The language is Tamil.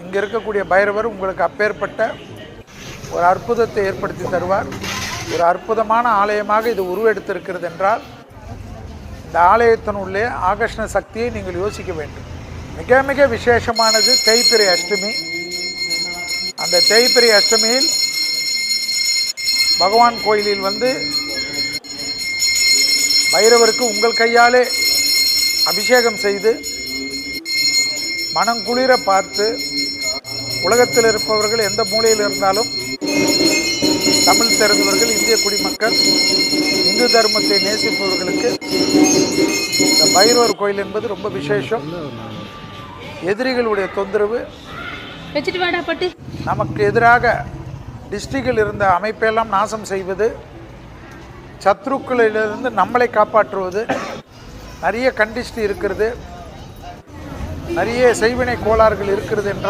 இங்கே இருக்கக்கூடிய பைரவர் உங்களுக்கு அப்பேற்பட்ட ஒரு அற்புதத்தை ஏற்படுத்தி தருவார். ஒரு அற்புதமான ஆலயமாக இது உருவெடுத்திருக்கிறது என்றால் இந்த ஆலயத்தினுள்ளே ஆகர்ஷண சக்தியை நீங்கள் யோசிக்க வேண்டும். மிக மிக விசேஷமானது தேய்பிறை அஷ்டமி. அந்த தேய்பிறை அஷ்டமியில் பகவான் கோயிலில் பைரவருக்கு உங்கள் கையாலே அபிஷேகம் செய்து மனங்குளிர பார்த்து, உலகத்தில் இருப்பவர்கள் எந்த மூலையில் இருந்தாலும், தமிழ் தெரிந்தவர்கள், இந்திய குடிமக்கள், இந்து தர்மத்தை நேசிப்பவர்களுக்கு இந்த பைரவர் கோயில் என்பது ரொம்ப விசேஷம். எதிரிகளுடைய தொந்தரவு, நமக்கு எதிராக டிஸ்ட்ரிக்டில் இருந்த அமைப்பெல்லாம் நாசம் செய்வது, சத்ருக்களிலிருந்து நம்மளை காப்பாற்றுவது, நிறைய கண்டிஸ்ட் இருக்கிறது, நிறைய செய்வினை கோளாறுகள் இருக்கிறது என்றால்